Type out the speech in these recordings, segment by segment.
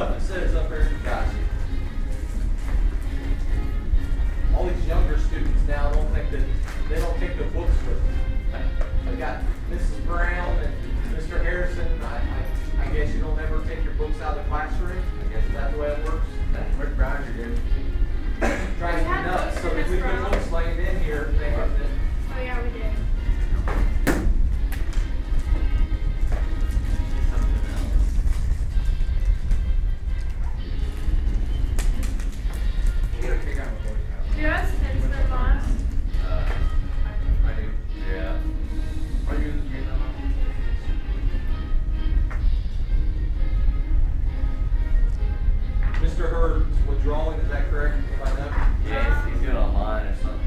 stuff that says up there in Cassie. All these younger students now don't think that they don't take their books with them. I got Mrs. Brown and Mr. Harrison. I guess you don't ever take your books out of the classroom. I guess that's the way it works. Where's Brown you're doing? Trying to be nuts. So if we put books laying in here, they have to. Oh yeah, we did. Do you have Spencer Moss? I do. Yeah. Are you using that one? Mr. Hurd's withdrawing, is that correct? If I know? Yeah, he's doing online or something.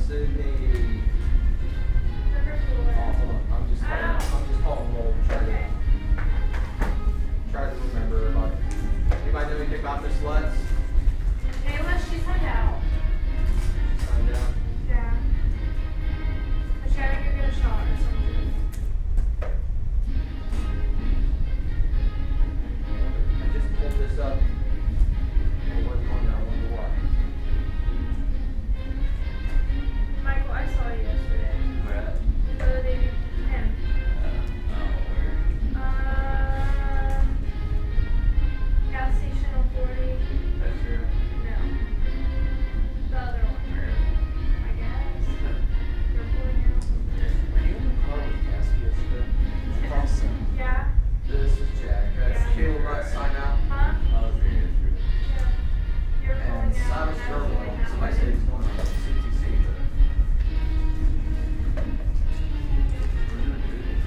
Sydney. Number Oh, 4. hold on. I'm just calling roll. Try to remember everybody. Anybody know anything about Miss Lutz? Kayla, she signed out. Signed down. Yeah. But she had to go get a shot or something. I just pulled this up. It wasn't on there. I wonder why. Michael, I saw you yesterday. Where at? The other day, him. Where? Gas station on 40. That's your. No. The other one. I guess. You're pulling out. Were you in the car with Cassie yesterday? Awesome. Yeah. This is Jack. That's Yeah. Caleb Lutz sign out. Huh? Oh, it's pretty good. Yeah. You're And pulling out. Cyrus and I was Gerwell. pulling out. Somebody said he's going to CTC. We're doing good.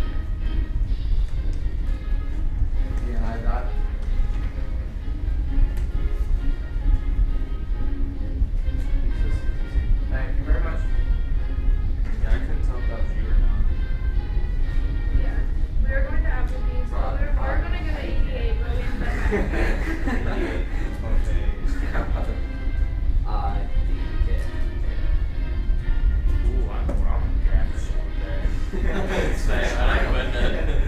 Yeah, I got. Thank you very much. Yeah, I couldn't tell if that was you or not. Yeah. We were going to Applebee's. Well, we were going to go to 88, but we ended up back. Ooh, I'm grabbing some there. Say, I ain't with it.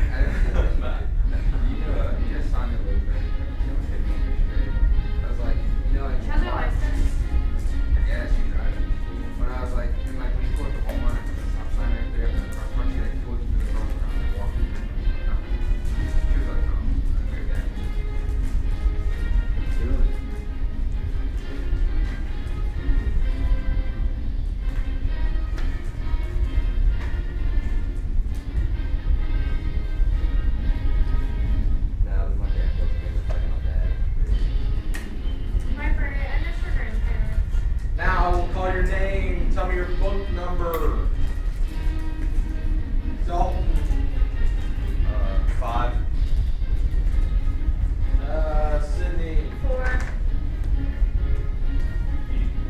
You just signed it later. I was like, you know, She has her license. yeah, she's driving. When I was like, when you pull up the Walmart, stop sign right there, and the car front, she like pulled you to the front and walked you. She was like, oh, right there. Do it. No, we went there and looked at my dad. My friend, and it's her grandparents. Now I will call your name. Tell me your book number. Dalton. 5. Sydney. 4.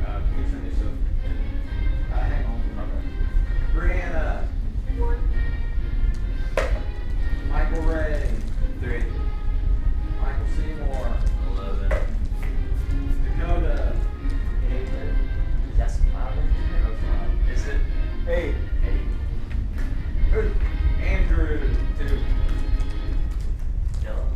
Can we turn this up? Hang on. Brianna. 1. Michael Ray. 3. Michael Seymour. 11. Dakota. David. That's 5. Is it? 8. 8. Andrew. 2. Yellow.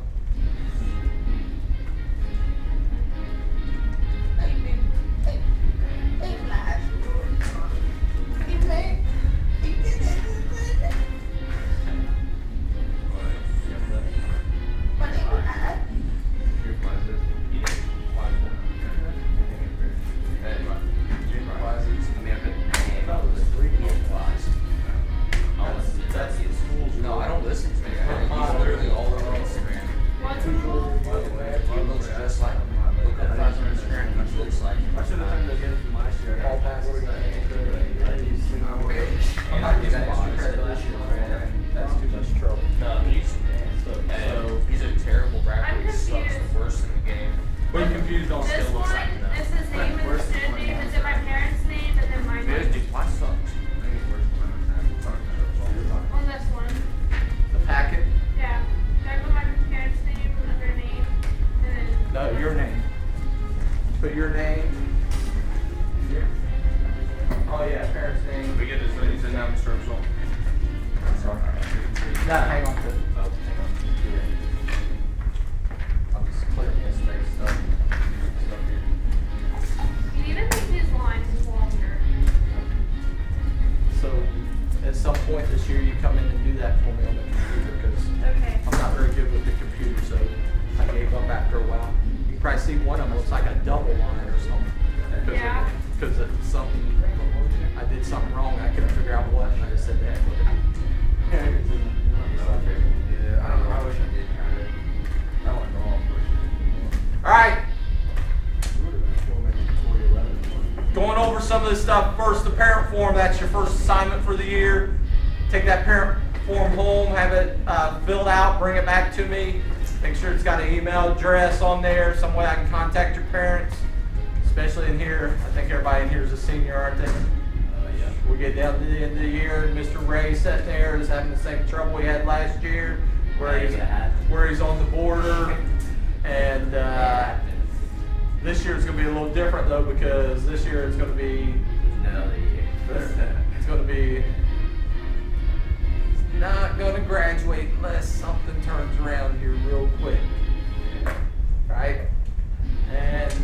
No, I don't listen to it. He's literally all over Instagram. What's the rule? He looks just like him. Look up guys on Instagram. He looks like him. I should have turned it again from last year. All passes. I'm not giving extra That's credit this year. That's too much trouble. No, he's a terrible rapper. He sucks confused. the worst in the game. But you're confused on This still looks one like no. is his name and the student name. Is it my parents' name and then my Dude, name? dude, why sucks? I think it's worse than mine. On this one. The packet. Yeah. Can I put my parents' name under name? And then. No, your name. Put your name. Oh yeah, parents' name. We get this ladies in now, Mr. Russell. No, hang on to it. Oh, hang on. of this stuff. First, the parent form, that's your first assignment for the year. Take that parent form home, have it filled out, bring it back to me. Make sure it's got an email address on there, some way I can contact your parents, especially in here. I think everybody in here is a senior, aren't they? Yeah. We get down to the end of the year, and Mr. Ray sitting there is having the same trouble he had last year, where he's on the border. And this year is going to be a little different though, because this year it's going to be it's going to be not going to graduate unless something turns around here real quick, right? And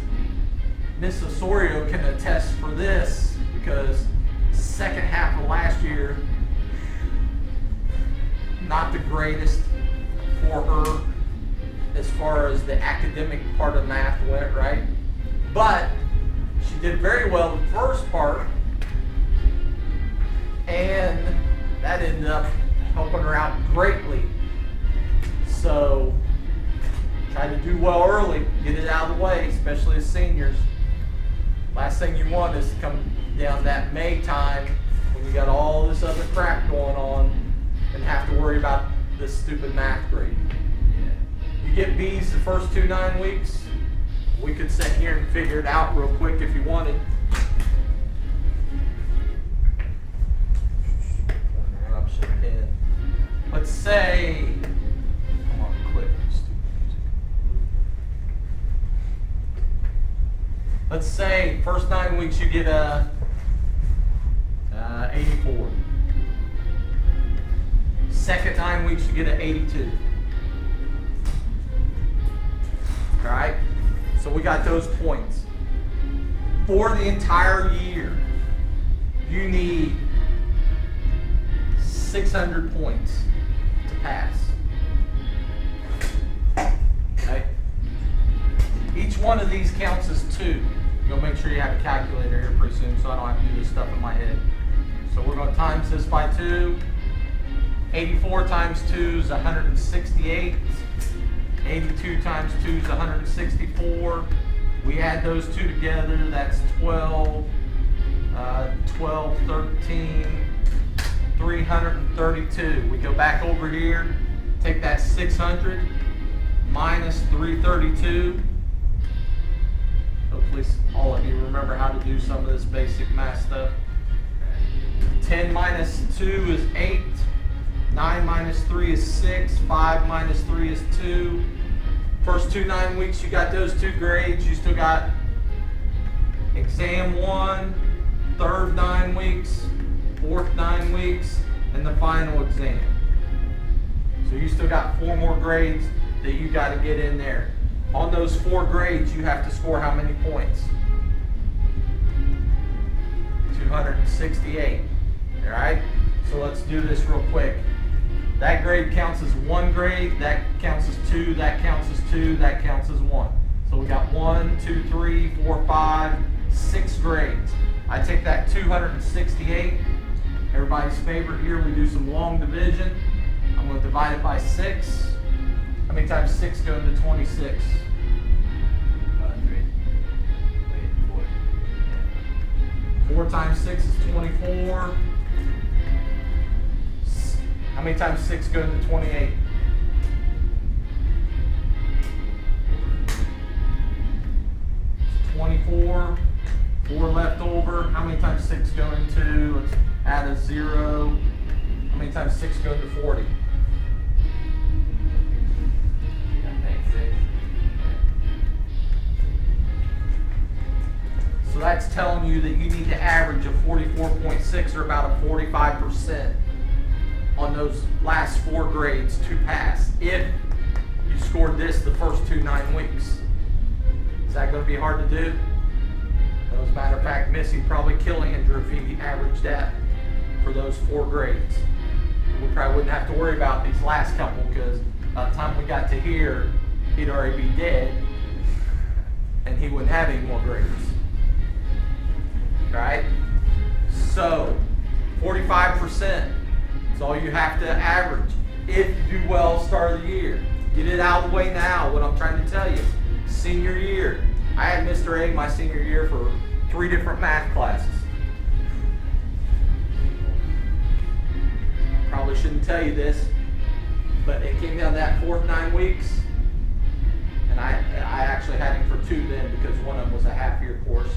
Miss Osorio can attest for this, because second half of last year, not the greatest for her as far as the academic part of math went, right? But she did very well the first part, and that ended up helping her out greatly. So try to do well early, get it out of the way, especially as seniors. Last thing you want is to come down that May time when you got all this other crap going on and have to worry about this stupid math grade. You get B's the first 2 9 weeks. We could sit here and figure it out real quick if you wanted. Let's say, come on, click. Let's say first 9 weeks you get a 84. Second 9 weeks you get an 82. All right, so we got those points. For the entire year, you need 600 points to pass. Okay? Each one of these counts as 2. You'll make sure you have a calculator here pretty soon so I don't have to do this stuff in my head. So we're going to times this by 2. 84 times 2 is 168. 82 times 2 is 164. We add those two together, that's 12, 13, 332. We go back over here, take that 600 minus 332. Hopefully all of you remember how to do some of this basic math stuff. 10 minus 2 is 8. 9 minus 3 is 6. 5 minus 3 is 2. First 2 9 weeks, you got those 2 grades. You still got exam 1, third 9 weeks, fourth 9 weeks, and the final exam. So you still got 4 more grades that you got to get in there. On those 4 grades, you have to score how many points? 268. All right? So let's do this real quick. That grade counts as 1 grade, that counts as 2, that counts as 2, that counts as 1. So we got 1, 2, 3, 4, 5, 6 grades. I take that 268, everybody's favorite here, we do some long division. I'm going to divide it by 6. How many times 6 go into 26? 4 times 6 is 24. How many times 6 go into 28? 24. 4 left over. How many times 6 go into? Let's add a 0. How many times 6 go into 40? So that's telling you that you need to average a 44.6 or about a 45% on those last 4 grades to pass if you scored this the first 2 9 weeks. Is that going to be hard to do? As a matter of fact, Missy'd probably kill Andrew if he averaged that for those 4 grades. We probably wouldn't have to worry about these last couple, because by the time we got to here, he'd already be dead and he wouldn't have any more grades. Right? So 45% is all you have to average if you do well start of the year. Get it out of the way now, what I'm trying to tell you. Senior year. I had Mr. A my senior year for 3 different math classes. probably shouldn't tell you this, but it came down to that fourth 9 weeks, and I actually had him for 2 then because one of them was a half-year course.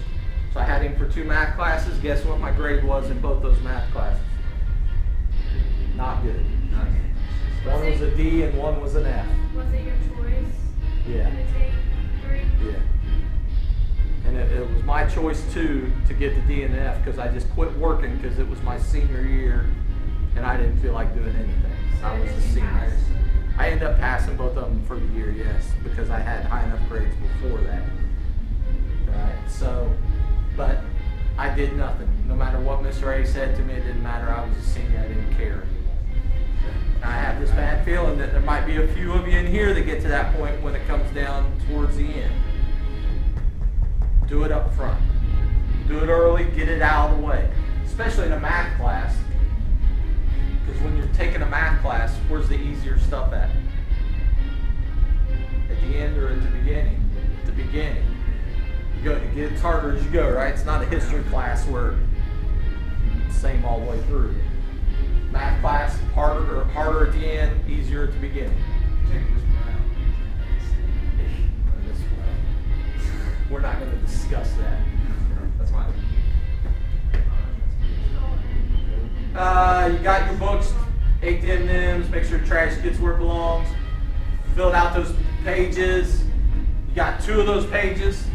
So I had him for 2 math classes. Guess what my grade was in both those math classes? Not good. One was a D and one was an F. Was it your choice? Yeah. To take 3? Yeah. And it was my choice too to get the D and the F because I just quit working because it was my senior year and I didn't feel like doing anything. I was a senior. I ended up passing both of them for the year, yes, because I had high enough grades before that. Right. So, but I did nothing. No matter what Mr. A said to me, it didn't matter. I was a senior. I didn't care anymore. And I have this bad feeling that there might be a few of you in here that get to that point when it comes down towards the end. Do it up front. Do it early, get it out of the way. Especially in a math class. Because when you're taking a math class, where's the easier stuff at? At the end or at the beginning? At the beginning. It gets harder as you go, right? It's not a history class where it's the same all the way through. Math class, harder at the end, easier at the beginning. We're not going to discuss that. That's fine. You got your books, 8 to M&Ms, make sure trash gets where it belongs. Filled out those pages. You got 2 of those pages.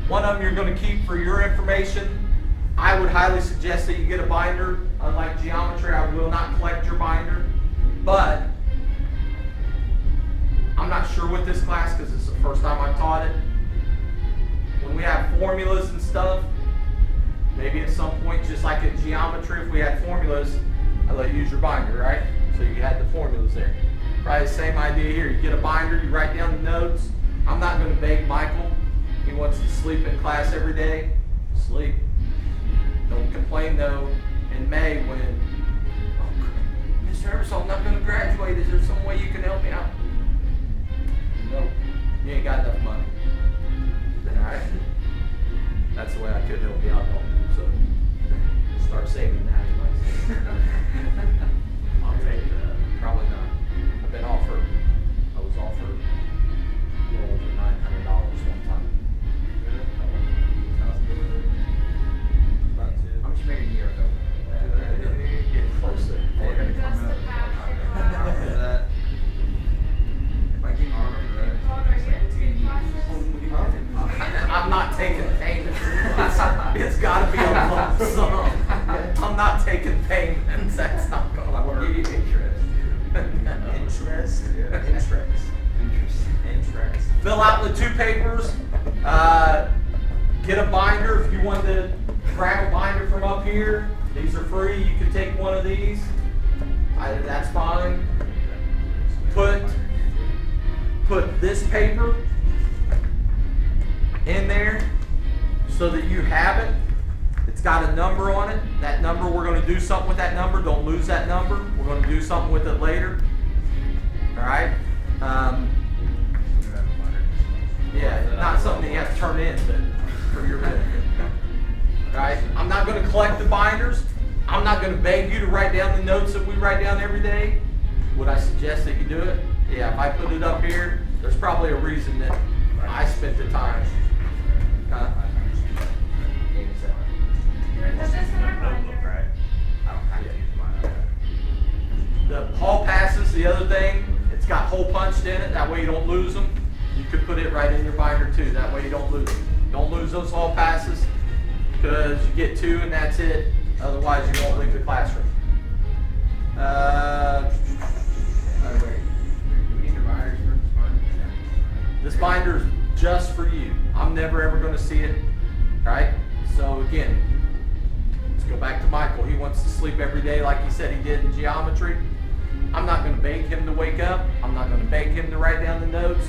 One of them you're going to keep for your information. I would highly suggest that you get a binder. Unlike geometry, I will not collect your binder. But I'm not sure with this class because it's the first time I've taught it. When we have formulas and stuff, maybe at some point, just like in geometry, if we had formulas, I let you use your binder, right? So you had the formulas there. Probably the same idea here. You get a binder, you write down the notes. I'm not going to beg Michael. He wants to sleep in class every day. Sleep. Don't complain though in May when, oh, Mr. Eversole, I'm not going to graduate. Is there some way you can help me out? Nope. You ain't got enough money. Alright? That's the way I could help you out. So start saving that. I'll take that. Probably not. I've been offered. I was offered a little over $900 one time. I'm just making a year though. Getting close there. Just the pass. If I keep I'm not taking payments. It's got to be a lump sum. I'm not taking payments. That's not going to work. Interest. Fill out the 2 papers. Get a binder if you want to grab a binder from up here. These are free. You can take one of these. That's fine. Put this paper in there so that you have it. It's got a number on it. That number, we're going to do something with that number. Don't lose that number. We're going to do something with it later. All right. Yeah, not something that you have to turn in, but for your benefit. All right. I'm not going to collect the binders. I'm not going to beg you to write down the notes that we write down every day. Would I suggest that you do it? Yeah, if I put it up here, there's probably a reason that I spent the time. The hall passes, the other thing, it's got hole punched in it. That way you don't lose them. You could put it right in your binder too. That way you don't lose them. Don't lose those hall passes because you get 2 and that's it. Otherwise you won't leave the classroom. This binder is just for you. I'm never ever going to see it. Right? So again, let's go back to Michael. He wants to sleep every day like he said he did in geometry. I'm not going to beg him to wake up. I'm not going to beg him to write down the notes.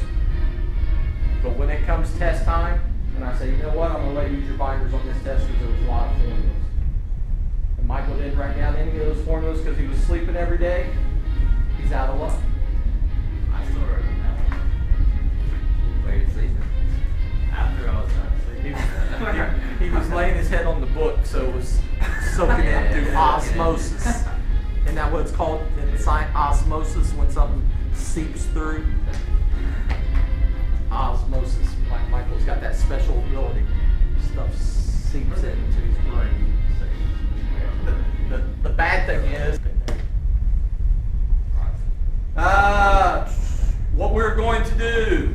But when it comes test time, and I say, you know what, I'm going to let you use your binders on this test because there was a lot of formulas. And Michael didn't write down any of those formulas because he was sleeping every day. He's out of luck. I still remember that one. Wait, sleeping. After I was done sleeping. He was laying his head on the book, so it was soaking in through osmosis. Isn't that what it's called in osmosis when something seeps through. Osmosis. Michael's got that special ability. Stuff seeps into his brain. The bad thing is, what we're going to do.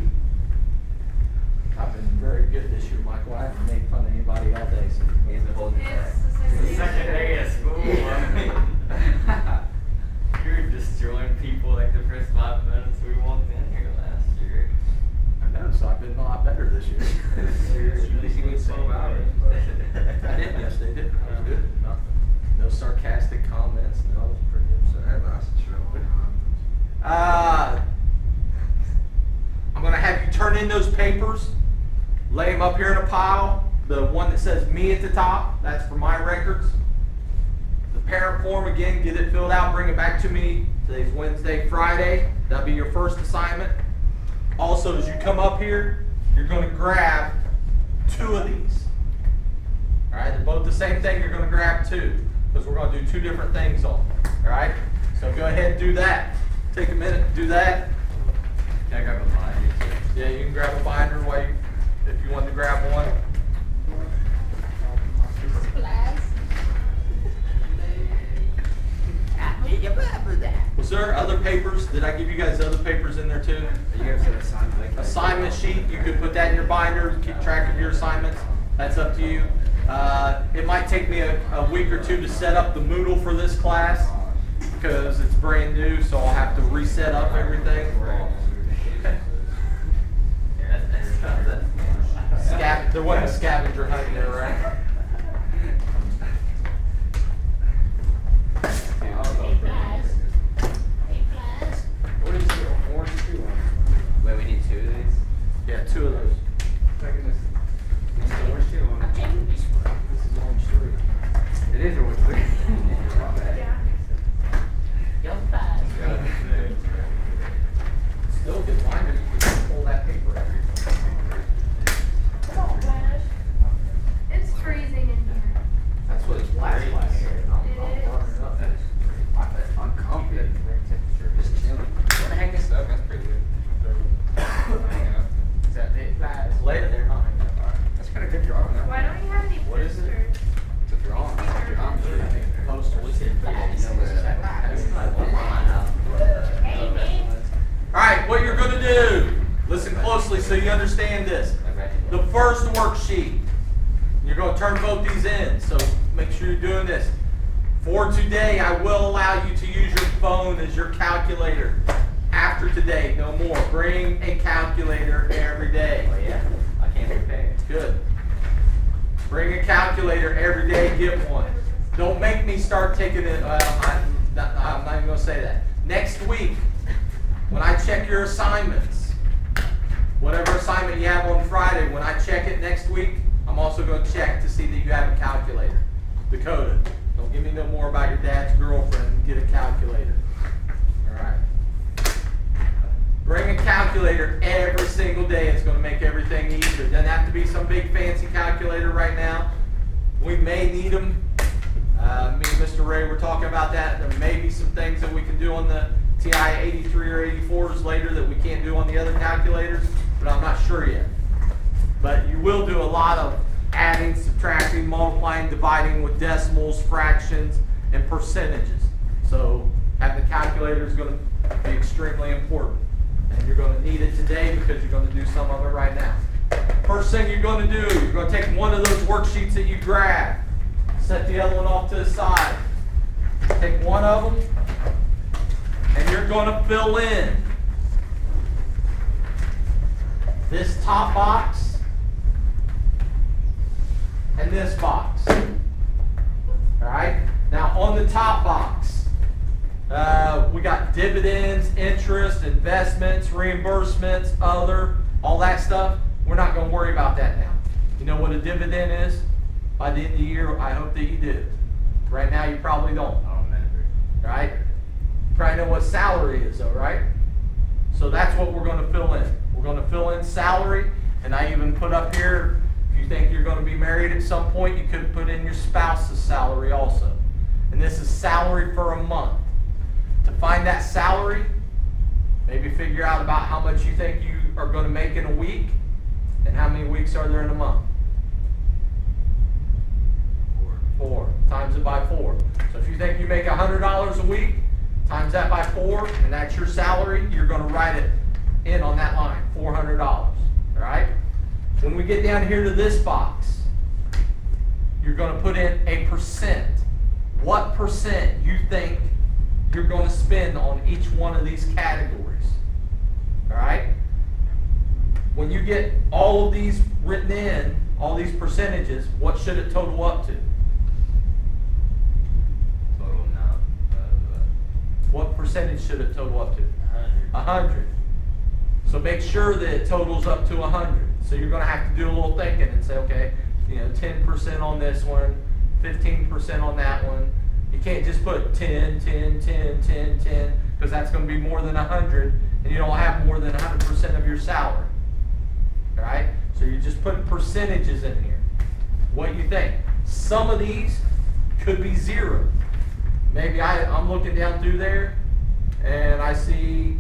I've been very good this year, Michael. I haven't made fun of anybody all day. So He's the whole It's the second day of school. You're destroying people like the first 5 minutes we walked in here last year. I know, so I've been a lot better this year. At least you went 12 hours. I did, yes, they did. I was good. No sarcastic comments. No, I was pretty upset. That lasted a long time. I'm going to have you turn in those papers, lay them up here in a pile. The one that says me at the top, that's for my records. The parent form, again, get it filled out, bring it back to me. Today's Wednesday, Friday. That'll be your first assignment. Also, as you come up here, you're going to grab 2 of these. All right, they're both the same thing. You're going to grab 2 because we're going to do 2 different things on them. All right, so go ahead and do that. Take a minute to do that. Can I grab a binder too? Yeah, you can grab a binder while you, if you want to grab one. Was there other papers? Did I give you guys other papers in there too? You guys said assignment. Assignment sheet, you could put that in your binder, keep track of your assignments. That's up to you. It might take me a week or 2 to set up the Moodle for this class because it's brand new, so I'll have to reset up everything. There wasn't a scavenger hunt there, right? What is the orange shoe on? Wait, we need 2 of these? Yeah, 2 of those. Taking this. What's the orange shoe on? This is orange 3. It is orange 3. Still a good binder. You can pull that paper out. Come on, Flash. It's freezing in here. That's what it's last year. It is. I'm comfy. Just chilling. Wanna hang this up? That's pretty good. Hang up. Is that it? It's later there, huh? That's kind of good drawing. Huh? Why don't you have any What is it? pictures? It's a drawing. Geometry. Alright, what you're going to do, listen closely so you understand this. The first worksheet, you're going to turn both these in, so make sure you're doing this. For today, I will allow you to use your phone as your calculator. After today, no more. Bring a calculator every day. Oh yeah? I can't prepare. Good. Bring a calculator every day, get one. Don't make me start taking it, I'm not even going to say that. Next week, when I check your assignments, whatever assignment you have on Friday, when I check it next week, I'm also going to check to see that you have a calculator. Dakota, don't give me no more about your dad's girlfriend. Get a calculator. All right. Bring a calculator every single day. It's going to make everything easier. It doesn't have to be some big fancy calculator right now. We may need them. Me and Mr. Ray were talking about that. There may be some things that we can do on the TI 83 or 84s later that we can't do on the other calculators, but I'm not sure yet. But you will do a lot of adding, subtracting, multiplying, dividing with decimals, fractions, and percentages. So having the calculator is going to be extremely important. And you're going to need it today because you're going to do some of it right now. First thing you're going to do, you're going to take one of those worksheets that you grabbed, set the other one off to the side. Take one of them, and you're going to fill in this top box and this box. All right? Now on the top box, we got dividends, interest, investments, reimbursements, other, all that stuff. We're not going to worry about that now. You know what a dividend is? By the end of the year, I hope that you do. Right now, you probably don't. I don't remember. Right? You probably know what salary is, though, right? So that's what we're going to fill in. We're going to fill in salary, and I even put up here, if you think you're going to be married at some point, you could put in your spouse's salary also. And this is salary for a month. To find think you are going to make in a week, and how many weeks are there in a month? 4. Times it by 4. So if you think you make $100 a week, times that by 4, and that's your salary, you're going to write it in on that line, $400. All right? When we get down here to this box, you're going to put in a percent. What percent you think you're going to spend on each one of these categories? All right? When you get all of these written in, all these percentages, what should it total up to? Total amount of What percentage should it total up to? 100. 100. So make sure that it totals up to 100. So you're going to have to do a little thinking and say, okay, 10% on this one, 15% on that one. You can't just put 10, 10, 10, 10, 10, because that's going to be more than 100, and you don't have more than 100% of your salary. All right? So you're just putting percentages in here. What do you think? Some of these could be 0. Maybe I'm looking down through there, and I see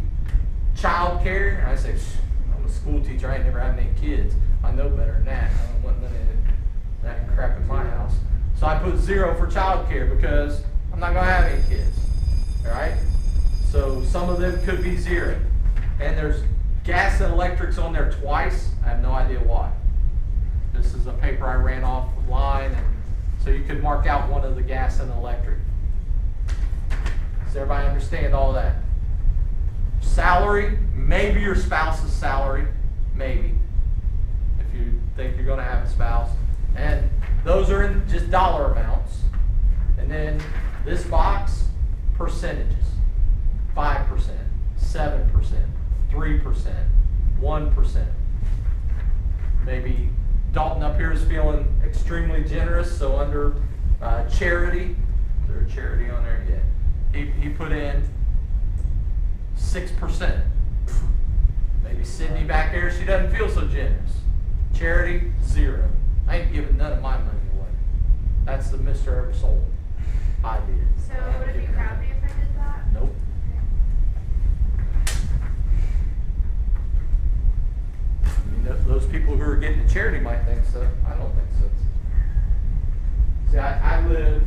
child care, and I say, I'm a school teacher, I ain't never had any kids. I know better than that. I don't want none of that crap in my house. So I put 0 for child care because I'm not going to have any kids. All right? So some of them could be 0. And there's gas and electrics on there twice. I have no idea why. This is a paper I ran offline, and so you could mark out one of the gas and electric. Does everybody understand all that? Salary, maybe your spouse's salary, maybe, if you think you're going to have a spouse. And those are in just dollar amounts. And then this box, percentages. 5%, 7%, 3%, 1%. Maybe Dalton up here is feeling extremely generous, so under charity, is there a charity on there? Yeah. He put in 6%. Maybe Sydney back there, she doesn't feel so generous. Charity, 0. I ain't giving none of my money away. That's the Mr. Ever Sold idea. So would it be crappy if I did that? Nope. I mean, those people who are getting the charity might think so. I don't think so. See, I live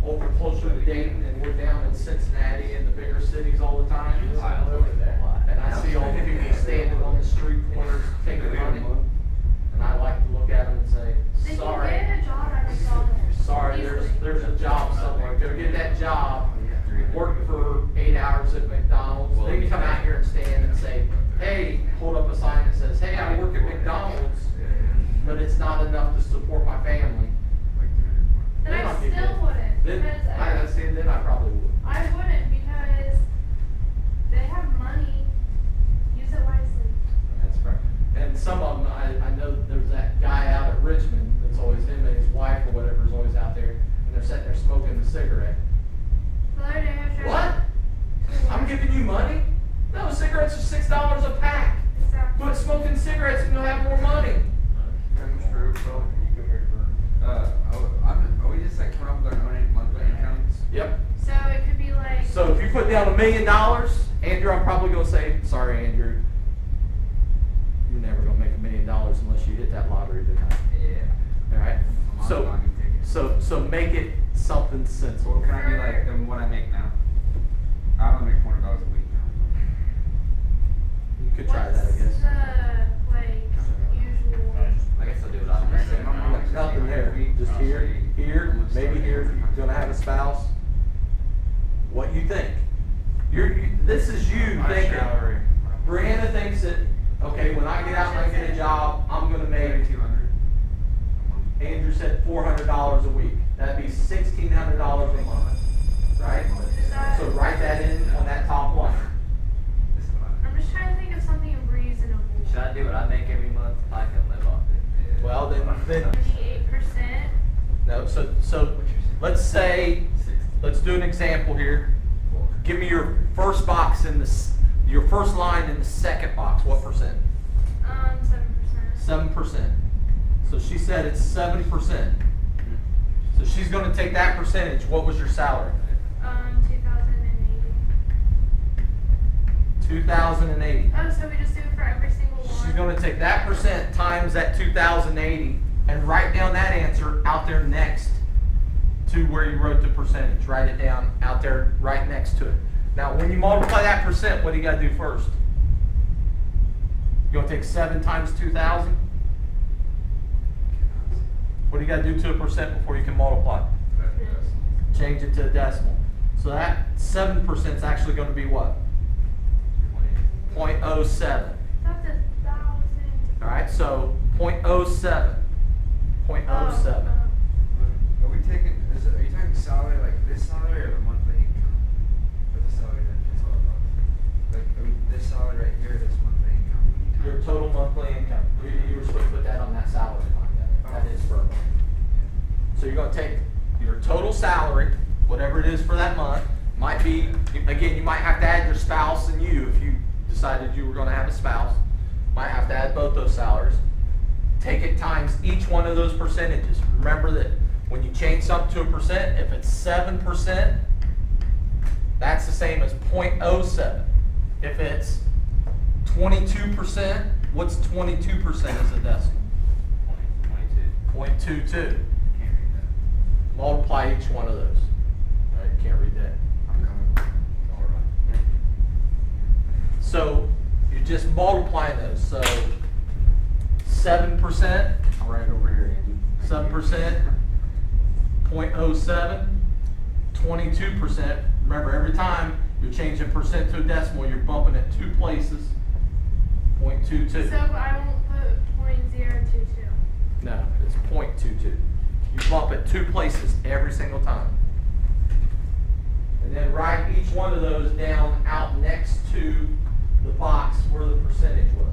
over closer to Dayton, and we're down in Cincinnati and the bigger cities all the time. And I see all the people standing on the street corners taking money. And I like to look at them and say, sorry. They can get a job at McDonald's. Sorry, there's a job somewhere. Go get that job. Work for 8 hours at McDonald's. They can come out here and stand and say, hey, hold up a sign that says, hey, I work at McDonald's, but it's not enough to support my family. Then I I'd be still good. wouldn't. Then Because then I probably would. I wouldn't because they have money. Use it wisely. That's right. And some of them, I know there's that guy out at Richmond that's always him and his wife or whatever is always out there, and they're sitting there smoking a cigarette. The other day I tried. What? I'm giving you money? No, cigarettes are $6 a pack. Exactly. Quit smoking cigarettes and you'll have more money. That's true, so. Are we just like coming up with our own monthly incomes? Yep. So it could be like. So if you put down $1 million, Andrew, I'm probably going to say, sorry, Andrew, you're never going to make $1 million unless you hit that lottery tonight. Yeah. All right. I'm So, on tickets. so make it something sensible. Well, can I be like what I make now? I don't make $400 a week now. You could try that, I guess. What's the like usual? I guess I'll do it on my same. Nothing there. Just here, maybe here. If you're gonna have a spouse. What you think? This is you My thinking. salary. Brianna thinks that okay, when I get out and I get a job, I'm gonna make. 200. Andrew said $400 a week. That'd be $1,600 a month, right? So write that in on that top line. I'm just trying to think of something reasonable. Should I do what I make every month? I can live off it. Well, then 28%. no. So let's say. Let's do an example here. Give me your first box in your first line in the second box. What percent? 7%. 7%. So she said it's 70%. So she's going to take that percentage. What was your salary? 2,080. 2,080. Oh, so we just do it for every single one? She's going to take that percent times that 2,080 and write down that answer out there next to where you wrote the percentage. Write it down out there right next to it. Now, when you multiply that percent, what do you got to do first? You're going to take 7 times 2,000? What do you got to do to a percent before you can multiply? Change it to a decimal. So that 7% is actually going to be what? 0.07. That's 1,000. All right, so 0.07. 0.07. Are we taking, are you talking salary like this salary or the monthly income? Or the salary that it's all about? Like, are we, this salary right here, this monthly income? Your total monthly income. You were supposed to put that on that salary line. That is per month. So you're going to take your total salary, whatever it is for that month. Might be, again, you might have to add your spouse and you if you decided you were going to have a spouse. Might have to add both those salaries. Take it times each one of those percentages. Remember that when you change something to a percent, if it's 7%, that's the same as 0.07. If it's 22%, what's 22% as a decimal? 0.22. 0.22. Multiply each one of those. All right, can't read that. I'm coming. All right. So you're just multiplying those. So 7%, Right over here, Andy. 7%, 0.07, 22%. Remember, every time you're changing percent to a decimal, you're bumping it 2 places. 0.22. So I won't put 0.022. No, it's 0.22. You bump it 2 places every single time. And then write each one of those down out next to the box where the percentage was.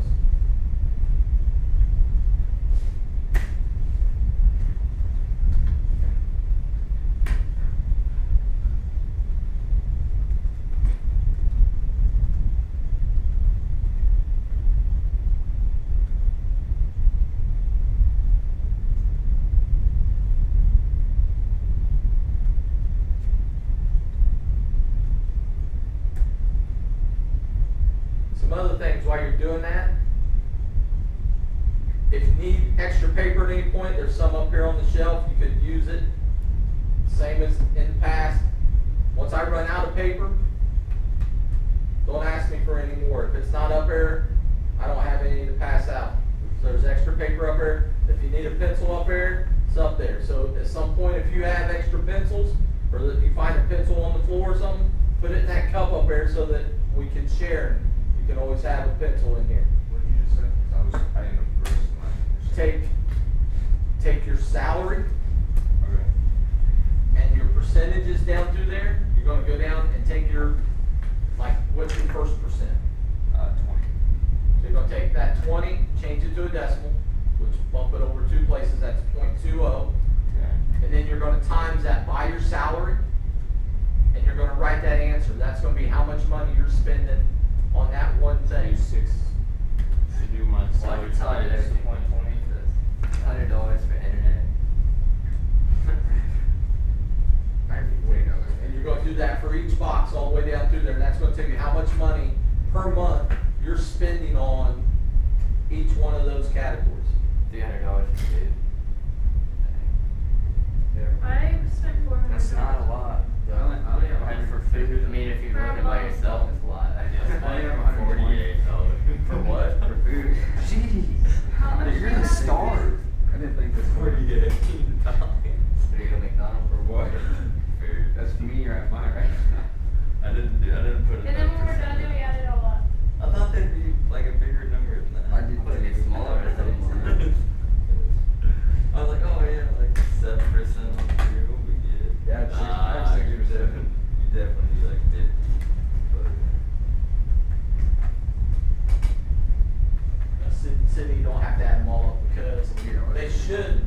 Some other things while you're doing that. If you need extra paper at any point, there's some up here on the shelf. You could use it. Same as in the past. Once I run out of paper, don't ask me for any more. If it's not up there, I don't have any to pass out. So there's extra paper up there. If you need a pencil up there, it's up there. So at some point, if you have extra pencils, or that you find a pencil on the floor or something, put it in that cup up there so that we can share. You can always have a pencil in here. What did you just say? I didn't know the first line. Take your salary Okay. and your percentages down through there. You're going to go down and take your, like, what's your first percent? 20. So you're going to take that 20, change it to a decimal, which bump it over 2 places. That's 0.20. Okay. And then you're going to times that by your salary, and you're going to write that answer. That's going to be how much money you're spending on that one thing. To do my salary times 120, that's $100 for internet. And you're going to do that for each box all the way down through there. And that's going to tell you how much money per month you're spending on each one of those categories. $300 for food. I spent 400. That's not a lot. I only have And for food, I mean, if you're For a living by month. yourself, it's a lot. I only have $148. For what? For food. Jeez. How much do You're you gonna have to starve. I didn't think this would. $48. There you go, McDonald's. For what? Food. That's me or at mine, right? I didn't put it. And then when we're done, do we add it all up? I thought there'd be like a bigger number than that. I did Would it think get it'd be smaller or bigger. something? I was like, oh yeah, like 7% on food, what we get? Yeah, it's 6%. You definitely like did. City, you don't have to add them all up because they should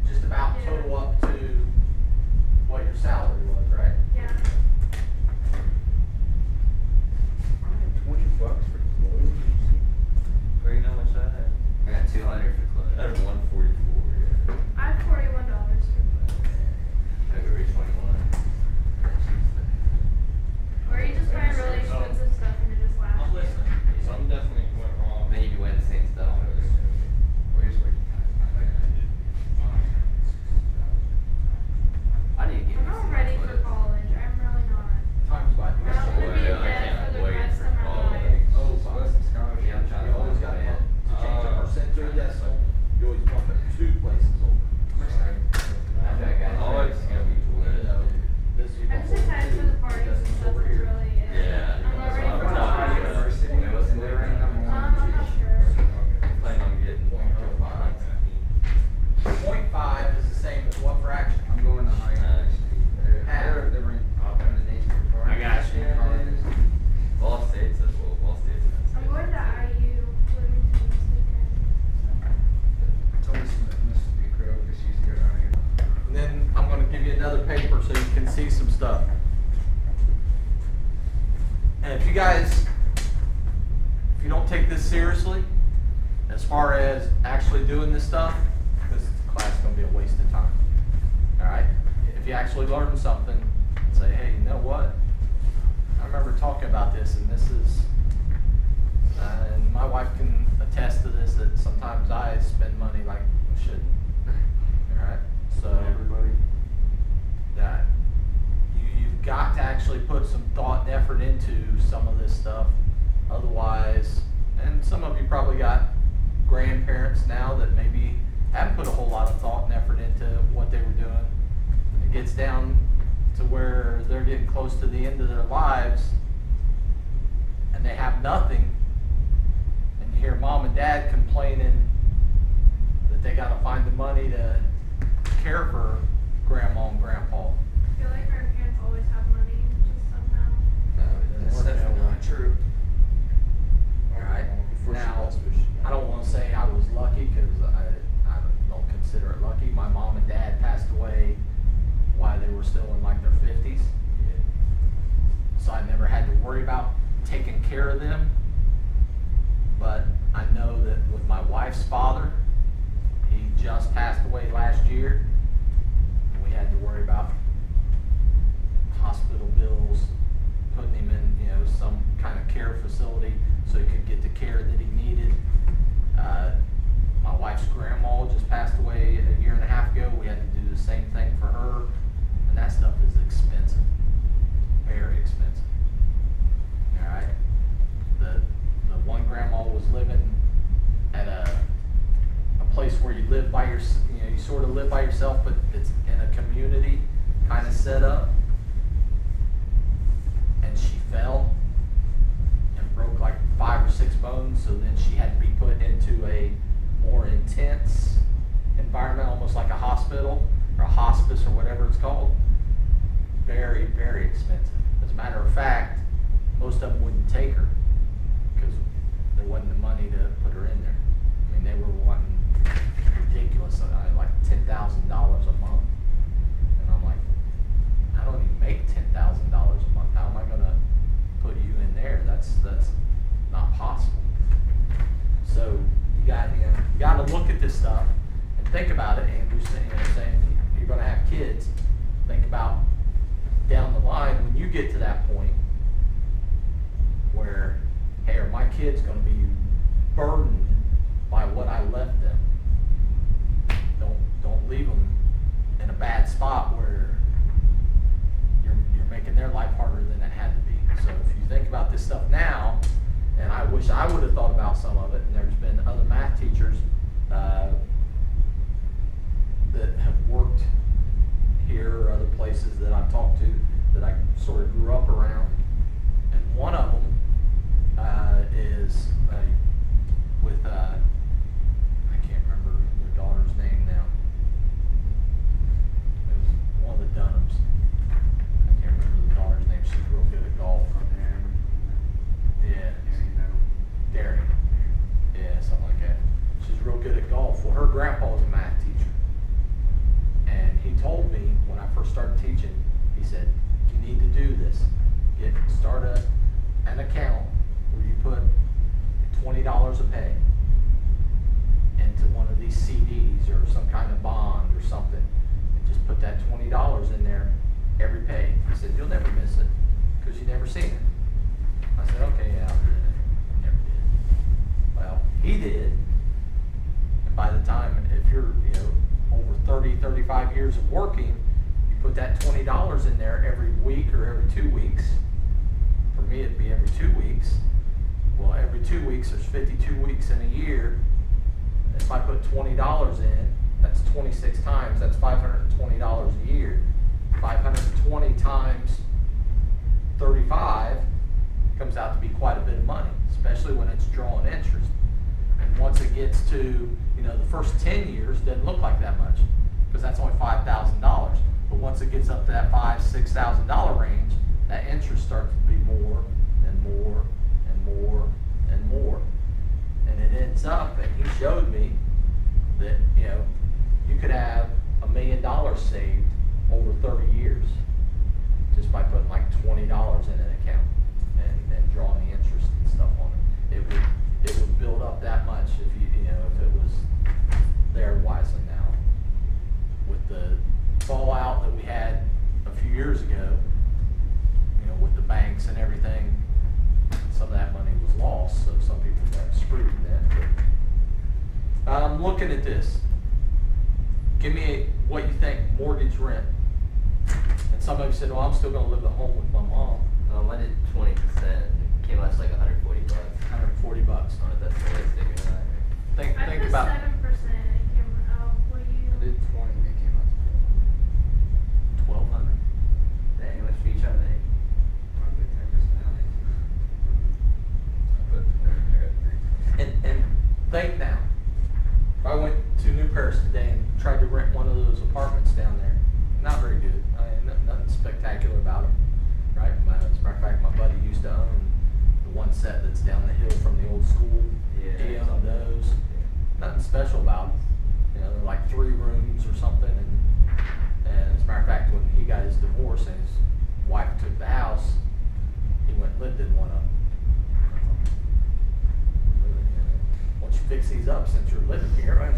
just about total up to what your salary was, right? Yeah. $20 for clothes. Or you know how much I had? I got 200 for clothes. I had 144, yeah. I have $41 for February 21. Or you just buy really expensive stuff and it just lasts. take this seriously as far as actually doing this stuff, this class is going to be a waste of time. All right? If you actually learn something, say, hey, you know what? I remember talking about this, and this is, and my wife can attest to this, that sometimes I spend money like I shouldn't. All right? So Everybody. that you've got to actually put some thought and effort into some of this stuff. Otherwise, and some of you probably got grandparents now that maybe haven't put a whole lot of thought and effort into what they were doing. It gets down to where they're getting close to the end of their lives and they have nothing, and you hear mom and dad complaining that they got to find the money to care for grandma and grandpa. I feel like our parents always have money, just somehow. No, that's definitely not true. All right. Before she Now, was, but she- I don't want to say I was lucky because I don't consider it lucky. My mom and dad passed away while they were still in like their 50s. So I never had to worry about taking care of them. But I know that with my wife's father, he just passed away last year. And we had to worry about hospital bills, putting him in, some kind of care facility so he could get the care that he needed. My wife's grandma just passed away a year and a half ago. We had to do the same thing for her, and that stuff is expensive, very expensive. All right, the one grandma was living at a place where you live by you sort of live by yourself, but it's in a community kind of set up. And she fell and broke like 5 or 6 bones, so then she had to be put into a more intense environment, almost like a hospital or a hospice or whatever it's called. Very, very expensive. As a matter of fact, most of them wouldn't take her because there wasn't the money to put her in there. I mean, they were wanting ridiculous, like $10,000 a month. And I'm like, I don't even make $10,000 a month. How am I going to put you in there? That's not possible. So you got to look at this stuff and think about it. Andrew's saying you're going to have kids. Think about down the line when you get to that point where, hey, are my kids going to be burdened by what I left them? Don't leave them in a bad spot where you're making their life harder than it had to be. So if you think about this stuff now, and I wish I would have thought about some of it, and there's been other math teachers that have worked here or other places that I've talked to that I sort of grew up around, and one of them is with I can't remember their daughter's name now. It was one of the Dunhams. I can't remember the daughter's name. She's real good at golf. Yeah. Dairy. Yeah, something like that. She's real good at golf. Well, her grandpa was a math teacher. And he told me when I first started teaching, he said, you need to do this. Start an account where you put $20 a pay into one of these CDs or some kind of bond or something. And just put that $20 in there every pay. He said, you'll never miss it because you never seen it. I said, okay, yeah, I'll do that. Never did. Well, he did. And by the time, if you're, over 30, 35 years of working, you put that $20 in there every week or every 2 weeks. For me, it'd be every 2 weeks. Well, every 2 weeks, there's 52 weeks in a year. If I put $20 in, that's 26 times, that's $520 a year. 520 times 35 comes out to be quite a bit of money, especially when it's drawing interest. And once it gets to, the first 10 years, it doesn't look like that much because that's only $5,000. But once it gets up to that $5,000, $6,000 range, that interest starts to be more and more and more and more. And it ends up, and he showed me that, you could have $1 million saved over 30 years just by putting like $20 in an account and drawing the interest and stuff on it. if if it was there wisely now. With the fallout that we had a few years ago, with the banks and everything, some of that money was lost, so some people got screwed then. But I'm looking at this. Give me what you think mortgage rent. And some of you said, well, I'm still going to live at home with my mom. I did 20%. It came out to like $140. $140. I don't know if that's realistic or not. Think I put about 7%. It came out. What do you? I did 20, it came out to 1,200. Dang, how much for each other? probably 10% now. I put And think now. If I went to New Paris today and tried to rent one of those apartments down there, not very good. Nothing spectacular about them, right? As a matter of fact, my buddy used to own the one set that's down the hill from the old school. Yeah. He owned those. Nothing special about them. They're like 3 rooms or something. And as a matter of fact, when he got his divorce and his wife took the house, he went and lived in one of them. Once you fix these up, since you're living here, right?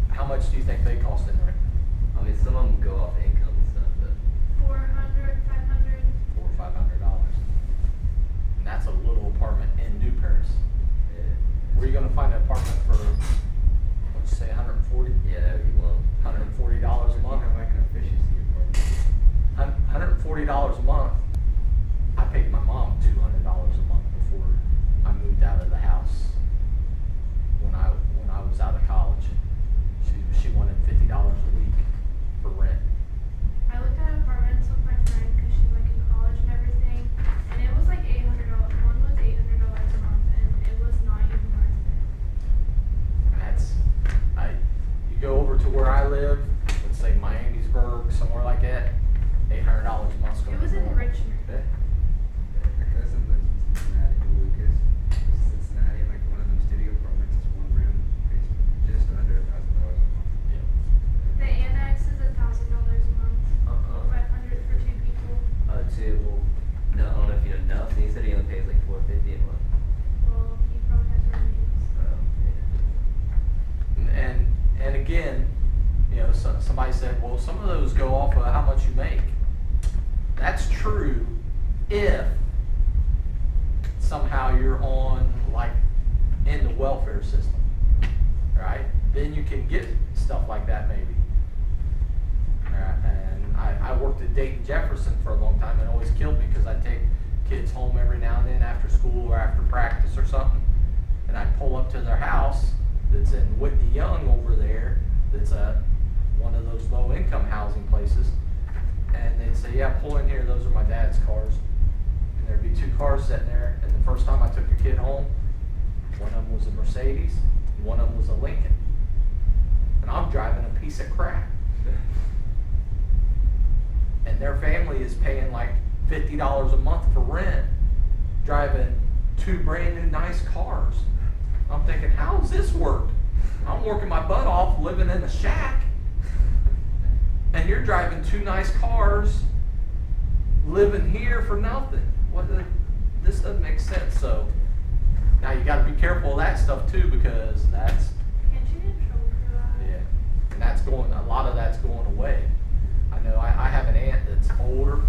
How much do you think they cost in rent? I mean, some of them go off income and stuff, but 400, 500. $400 or $500. And that's a little apartment in New Paris. yeah. Where are you going to find an apartment for, what'd you say, 140? Yeah, that would be low. $140 a month? Like an efficiency report. $140 a month. I paid my mom $200 a month before I moved out of the house when I was out of college. She wanted $50 a week for rent. I looked at apartments with my friend because she's like in college and everything, and it was like $800. One was $800 a month, and it was not even worth it. You go over to where I live, let's say Miamisburg, somewhere like that, $800 a month. It was in Richmond. My cousin lives in Cincinnati, Lucas. Cincinnati, like one of them studio apartments, it's 1 room, basement, just under $1,000 a month. The annex is $1,000 a month. 500 for 2 people. Well, no, I don't know if you know Nelson. He said he only pays like $450 a month. Well, he probably has roommates. And again, somebody said, well, some of those go off of how much you make. That's true if somehow you're on, like, in the welfare system, right? Then you can get stuff like that maybe. And I worked at Dayton Jefferson for a long time, and it always killed me because I'd take kids home every now and then after school or after practice or something, and I'd pull up to their house that's in Whitney Young over there, that's one of those low income housing places, and they'd say, yeah, pull in here, those are my dad's cars. And there'd be 2 cars sitting there, and the first time I took a kid home, one of them was a Mercedes, and one of them was a Lincoln. And I'm driving a piece of crap. And their family is paying like $50 a month for rent, driving 2 brand new nice cars. I'm thinking, how does this work? I'm working my butt off living in a shack, and you're driving 2 nice cars, living here for nothing. This doesn't make sense. So now you got to be careful of that stuff too, because that's, Can't you get in trouble for that? yeah, and a lot of that's going away. I know I have an aunt that's older.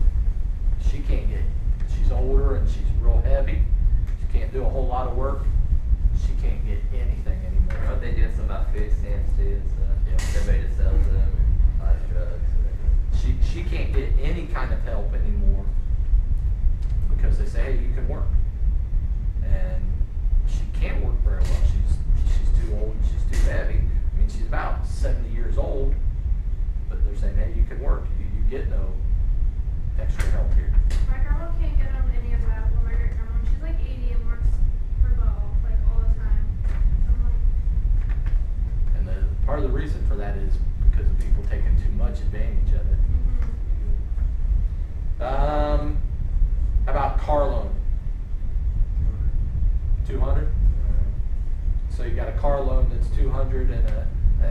She's older and she's real heavy. She can't do a whole lot of work. She can't get anything anymore. Aren't they doing something about food stamps too and stuff? Yeah. Everybody just sells them and buys drugs. She can't get any kind of help anymore because they say, hey, you can work. And she can't work very well. She's too old, she's too heavy. I mean, she's about 70 years old, but they're saying, hey, you can work. You get no extra help here. My grandma can't get on any of that. Well, my great grandma, she's like 80 and works her butt off like all the time. I'm like, And part of the reason for that is because of people taking too much advantage of it. How about car loan? 200. So you got a car loan that's 200 and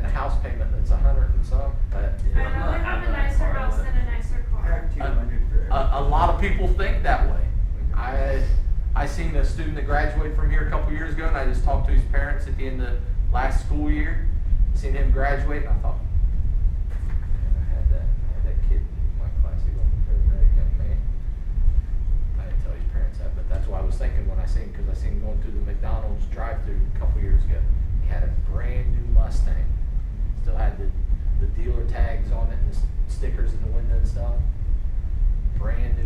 a house payment that's 100 and some. I'd rather have a nicer house than a nicer I car. have 200 for A lot of people think that way. I seen a student that graduated from here a couple years ago, and I just talked to his parents at the end of last school year. Seen him graduate, and I thought, man, I had that kid in my class. He was a very bright young man. I didn't tell his parents that, but that's what I was thinking when I seen him, because I seen him going through the McDonald's drive-thru a couple years ago. He had a brand new Mustang. Still had the dealer tags on it and the stickers in the window and stuff. Brand new.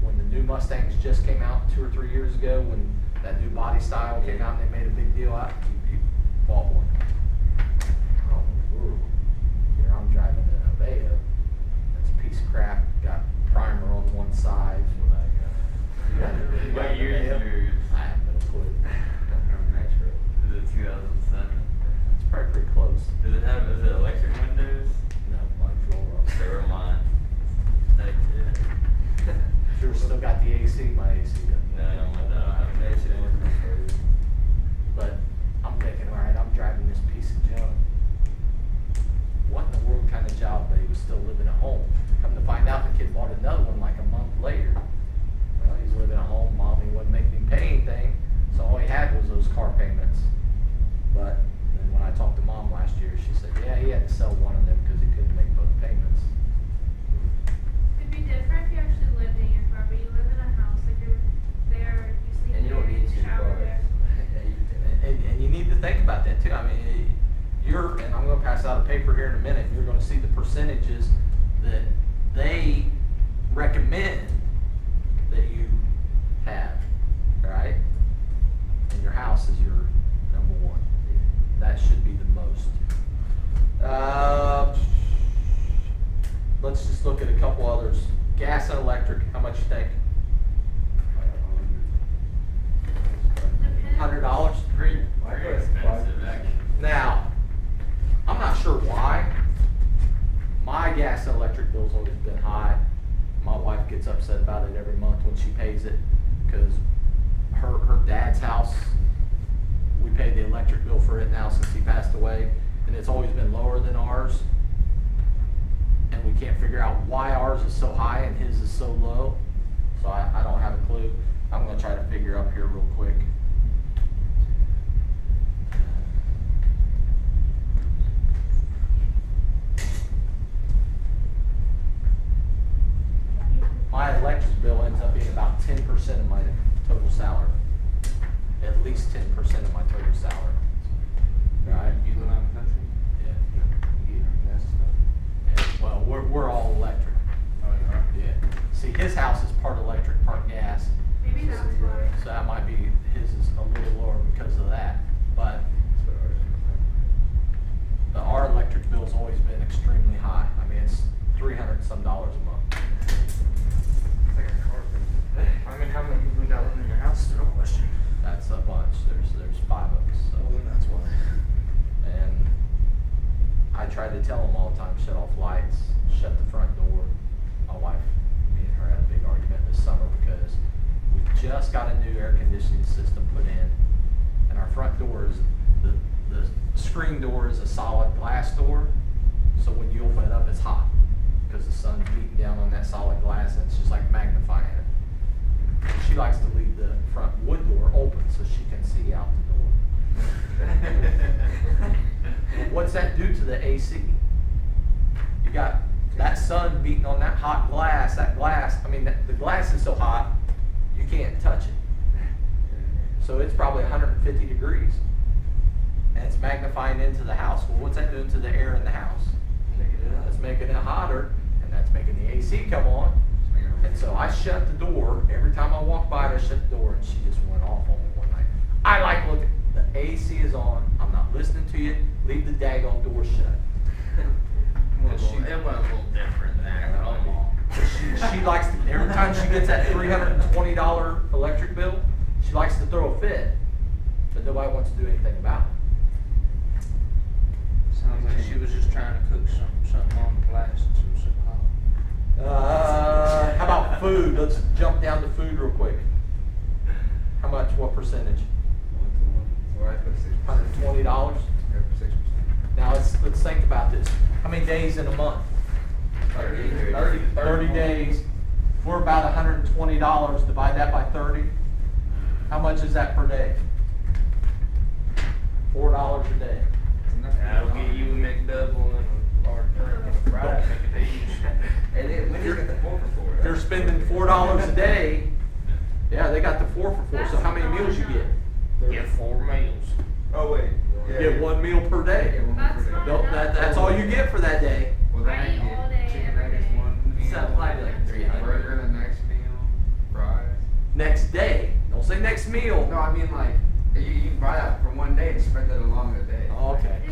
When the new Mustangs just came out 2 or 3 years ago, when that new body style came out and they made a big deal out, he bought one. Oh, ooh. Here I'm driving an Aveo. That's a piece of crap. Got primer on one side. What year is yours? I have no clue. Is it 2007? It's probably pretty close. Is it electric windows? No, mine's roll up. So are mine. Like, yeah. Sure, still got the AC. My AC doesn't. No, I don't have an AC. But I'm thinking, all right, I'm driving this piece of junk. What in the world kind of job? But he was still living at home. Come to find out, the kid bought another one like a month later. Well, he's living at home. Mommy wouldn't make him pay anything, so all he had was those car payments. But then when I talked to Mom last year, she said, yeah, he had to sell one of them because he couldn't make both payments. It'd be different if you actually lived in your car, but you live in a house, like you're there, you sleep And you don't there, need you two shower cars. there. And you need to think about that too. I mean, and I'm going to pass out a paper here in a minute, and you're going to see the percentages that they recommend that you have, right? And your house is your number one. That should be the most. Let's just look at a couple others. Gas and electric, how much you think? $100? Pretty expensive, actually. Now, I'm not sure why. My gas and electric bill's always been high. My wife gets upset about it every month when she pays it, because her dad's house, we pay the electric bill for it now since he passed away, and it's always been lower than ours. And we can't figure out why ours is so high and his is so low. So I don't have a clue. I'm gonna try to figure up here real quick. My electric bill ends up being about 10% of my total salary. At least 10% of my total salary. Right? You live out in the country? Yeah. You get your gas stuff. Yeah. Well, we're all electric. Oh, you are? Yeah. See, his house is part electric, part gas. Maybe that's why. So that might be, his is a little lower because of that. But That's what ours is. our electric bill's always been extremely high. I mean, it's $300 some a month. It's like a car thing. I mean, how many people got living in your house? No question. That's a bunch. There's 5 of us. So. Well, then that's why. And I tried to tell them all the time, shut off lights, shut the front door. My wife, me and her had a big argument this summer because we just got a new air conditioning system put in, and our front door is, the screen door is a solid glass door, so when you open it up, it's hot because the sun's beating down on that solid glass, and it's just like magnifying it. She likes to leave the front wood door open so she can see out the door. What's that do to the AC? You got that sun beating on that hot glass, the glass is so hot, you can't touch it. So it's probably 150 degrees. And it's magnifying into the house. Well, what's that doing to the air in the house? It's making it hotter, and that's making the AC come on. And so I shut the door. Every time I walk by it, I shut the door, and she just went off on me one night. I like looking. The AC is on. I'm not listening to you. Leave the daggone door shut. It was a little different there. She likes to, every time she gets that $320 electric bill, she likes to throw a fit, but nobody wants to do anything about it. Sounds like she was just trying to cook something on the blast and she was so hot. How about food? Let's jump down to food real quick. How much? What percentage? 1 to 1. Well, I put 6%. $120. Yeah, 6%. Now let's think about this. How many days in a month? 30. 30 days. If we're about $120, divide that by 30. How much is that per day? $4 a day. That'll get you a McDouble and a large drink and a Friday make a day. Hey, when did you get the 4 for 4? If you're spending $4 a day, yeah, they got the 4 for 4. So how many meals you get? Get 4 meals. Oh, wait. You get 1 meal per day. Yeah, one That's per day. not That's all you get for that day. Well, then I eat get all day, chicken every nuggets, day. 1 meal. So that'd probably be like 300. Burger the next meal. Fries. Next day. Don't say next meal. No, I mean like, you can buy that for 1 day and spread that along the day. Oh, okay.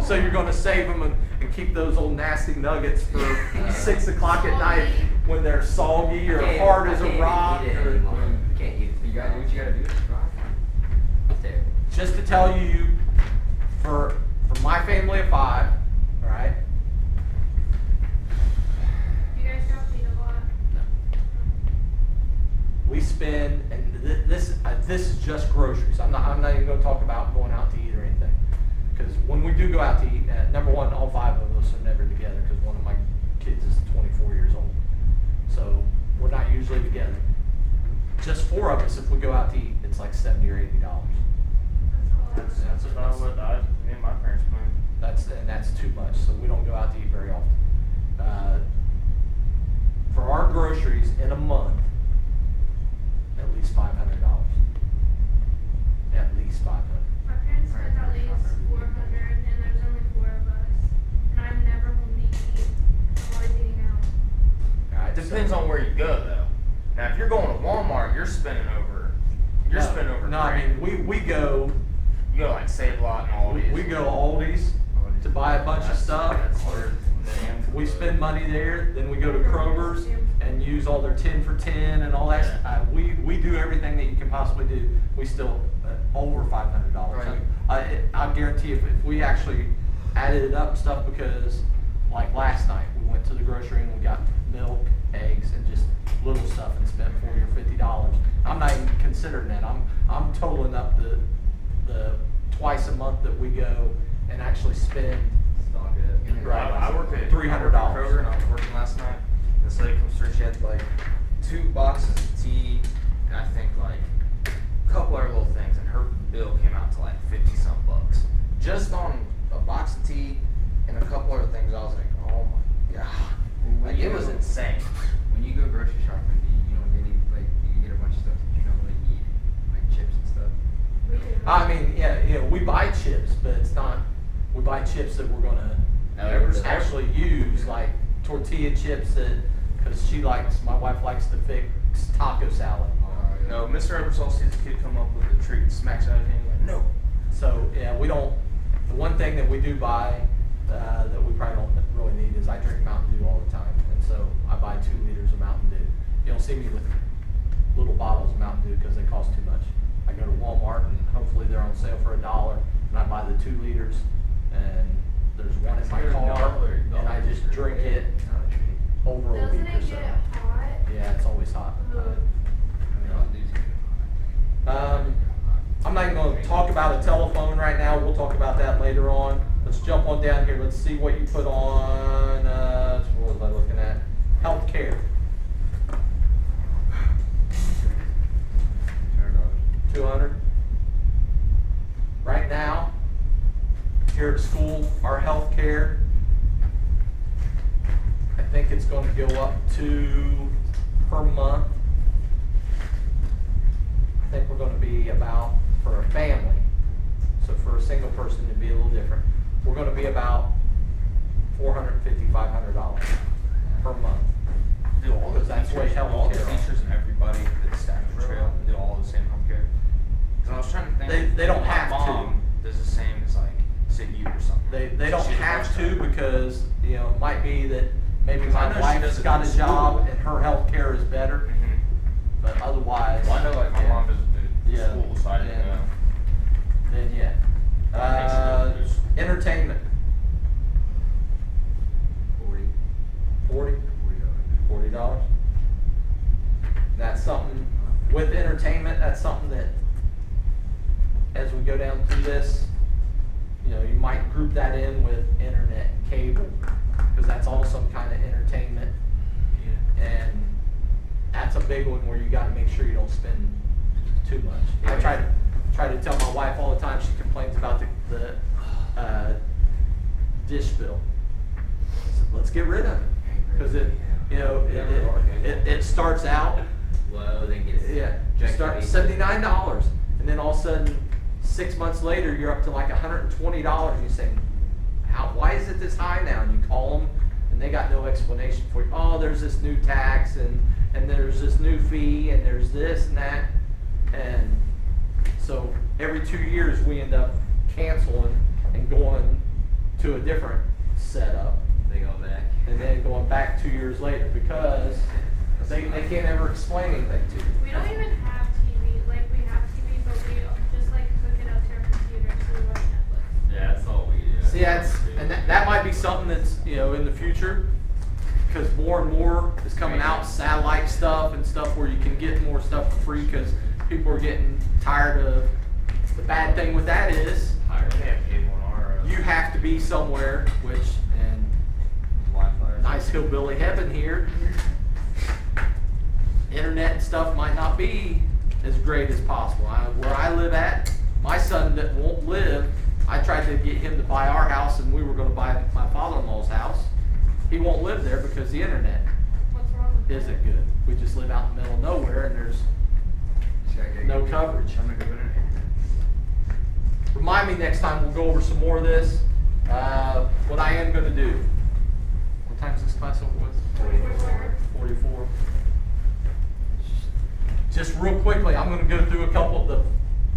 So you're gonna save them and keep those old nasty nuggets for 6 o'clock at night when they're soggy or hard as a rock. You can't eat it. You gotta do what you gotta do. There. Just to tell you, for my family of 5, all right? You guys don't eat a lot. We spend, and this is just groceries. I'm not even going to talk about going out to eat or anything, because when we do go out to eat, number one, all 5 of us are never together because one of my kids is 24 years old, so we're not usually together. Just 4 of us, if we go out to eat, it's like $70 or $80. That's about what me and my parents plan. That's too much, so we don't go out to eat very often. For our groceries in a month, at least $500. At least $500. My parents spend at least 400, and there's only 4 of us. And I'm never home to eat. I'm always eating out. All right, It depends on where you go though. Now if you're going to Walmart, you're spending over. No, I mean we go You go like Save A Lot and all these. we go Aldi's to buy a bunch of stuff. That's where We spend money there, then we go to Kroger's and use all their 10 for 10 and all that. We do everything that you can possibly do. We still over $500. Right. I guarantee if we actually added it up and stuff, because like last night we went to the grocery and we got milk, eggs, and just little stuff and spent $40 or $50. I'm not even considering that. I'm totaling up the twice a month that we go and actually spend. Stock it. Right. I work at $300. Kroger and I was working last night. This lady comes through. She had like 2 boxes of tea and I think like a couple other little things, and her bill came out to like 50-some bucks just on a box of tea and a couple other things. I was like, oh my god, like it was insane. When you go grocery shopping, you don't get any, like, you get a bunch of stuff that you don't really need, like chips and stuff. We do. I mean, yeah, we buy chips, but it's not, we buy chips that we're gonna actually use, like tortilla chips because my wife likes to fix taco salad. No, Mr. Ebersol sees a kid come up with a treat, smacks out of him, like, no. So, yeah, we don't, the one thing that we do buy that we probably don't really need is I drink Mountain Dew all the time. And so I buy 2 liters of Mountain Dew. You don't see me with little bottles of Mountain Dew because they cost too much. I go to Walmart and hopefully they're on sale for $1 and I buy the 2 liters and there's one in my car and I just drink it over a Doesn't week or it so. get hot? Yeah, it's always hot. I'm not even going to talk about a telephone right now. We'll talk about that later on. Let's jump on down here. Let's see what you put on. What was I looking at? Healthcare. $200. Right now, here at school, our healthcare, I think it's going to go up to per month. I think we're going to be about, for a family, so for a single person it'd be a little different, we're going to be about $450, $500 per month. Do all the Because that's what teachers, all the healthcare is. teachers and everybody that's staffed the trail do all the same healthcare? Because I was trying to think. They don't my have to. mom does the same as like CIU or something. They don't She's a have first to timer. because, you know, it might be that maybe Because I my know she wife's does it got in a job school. and her health care is better, Mhm. but otherwise. Well, I know like my yeah. mom does it Yeah. through school, so I didn't Yeah. know. Then yeah. I think she does. Entertainment, 40. $40. $40. That's something, with entertainment, that's something that, as we go down through this, you know, you might group that in with internet and cable, because that's all some kind of entertainment. And that's a big one where you gotta make sure you don't spend too much. I try to tell my wife all the time. She complains about the dish bill. So let's get rid of it because it starts out. Low, then gets Start $79, and then all of a sudden, 6 months later, you're up to like $120. And you say, why is it this high now? And you call them, and they got no explanation for you. Oh, there's this new tax, and there's this new fee, and there's this and that. And so every 2 years, we end up canceling and going to a different setup. They go back. And then going back 2 years later because they can't ever explain anything to you. We don't even have TV. Like, we have TV, but we just, like, hook it up to our computer so we watch Netflix. Yeah, that's all we do. See, that might be something that's, in the future, because more and more is coming out, satellite stuff and stuff where you can get more stuff for free because people are getting tired of. The bad thing with that is you have to be somewhere, and nice hillbilly heaven here, internet and stuff might not be as great as possible. Where I live at, my son that won't live, I tried to get him to buy our house and we were going to buy my father-in-law's house. He won't live there because the internet What's wrong with that? isn't good. We just live out in the middle of nowhere and there's no coverage. Remind me next time, we'll go over some more of this. What I am going to do. What time is this class over with? 44. Just real quickly, I'm going to go through a couple of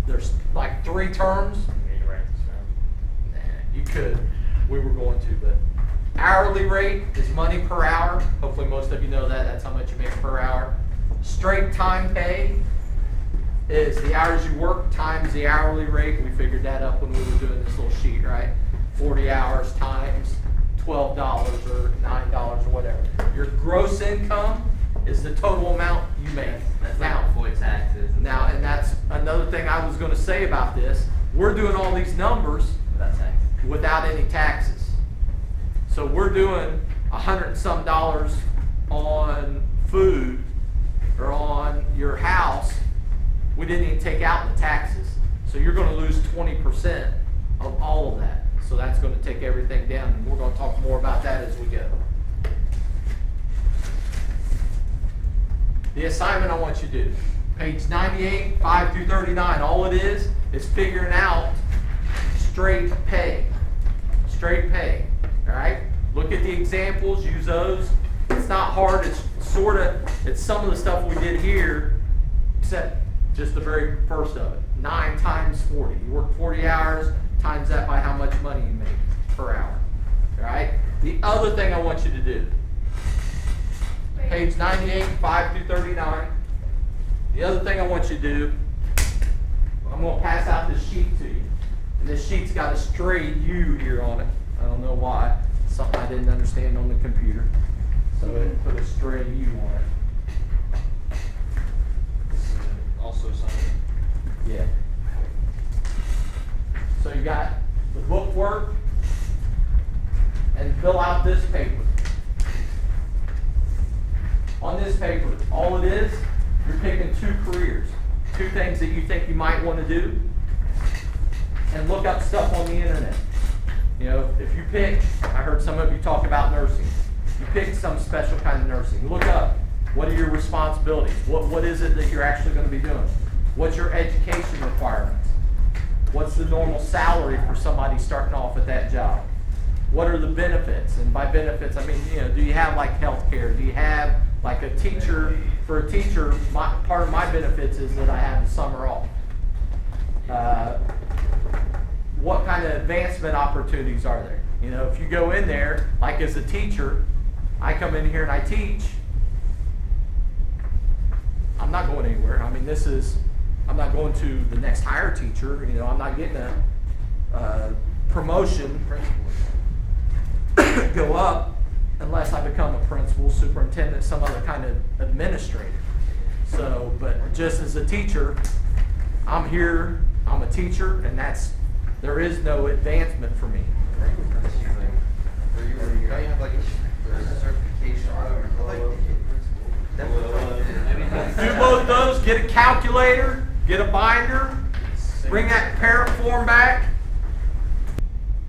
there's like 3 terms. Nah, you could. We were going to, but hourly rate is money per hour. Hopefully most of you know that. That's how much you make per hour. Straight time pay is the hours you work times the hourly rate. We figured that up when we were doing this little sheet, right? 40 hours times $12 or $9 or whatever. Your gross income is the total amount you make. That's now, not before taxes. Now, and that's another thing I was going to say about this. We're doing all these numbers Without taxes. without any taxes. So we're doing $100 and some on food or on your house. We didn't even take out the taxes. So you're going to lose 20% of all of that. So that's going to take everything down. And we're going to talk more about that as we go. The assignment I want you to do, page 98, 5 through 39, all it is figuring out straight pay. Straight pay, all right? Look at the examples, use those. It's not hard, it's some of the stuff we did here, except just the very first of it. 9 times 40. You work 40 hours, times that by how much money you make per hour, all right? The other thing I want you to do, page 98, 5 through 39. The other thing I want you to do, I'm going to pass out this sheet to you. And this sheet's got a stray U here on it. I don't know why. It's something I didn't understand on the computer. So it put a stray U on it. Also something. Yeah. So you got the book work and fill out this paper. On this paper, all it is, you're picking 2 careers, 2 things that you think you might want to do, and look up stuff on the internet. If you pick, I heard some of you talk about nursing. You pick some special kind of nursing. Look up, what are your responsibilities? What is it that you're actually going to be doing? What's your education requirements? What's the normal salary for somebody starting off at that job? What are the benefits? And by benefits, I mean, do you have like health care? Do you have like a teacher? For a teacher, part of my benefits is that I have the summer off. What kind of advancement opportunities are there? If you go in there, like as a teacher, I come in here and I teach, I'm not going anywhere. I mean, I'm not going to the next higher teacher. I'm not getting a promotion, go up, unless I become a principal, superintendent, some other kind of administrator. So, but just as a teacher, I'm here, I'm a teacher, and there is no advancement for me. You have like a certification or Do both those, get a calculator, get a binder, bring that parent form back,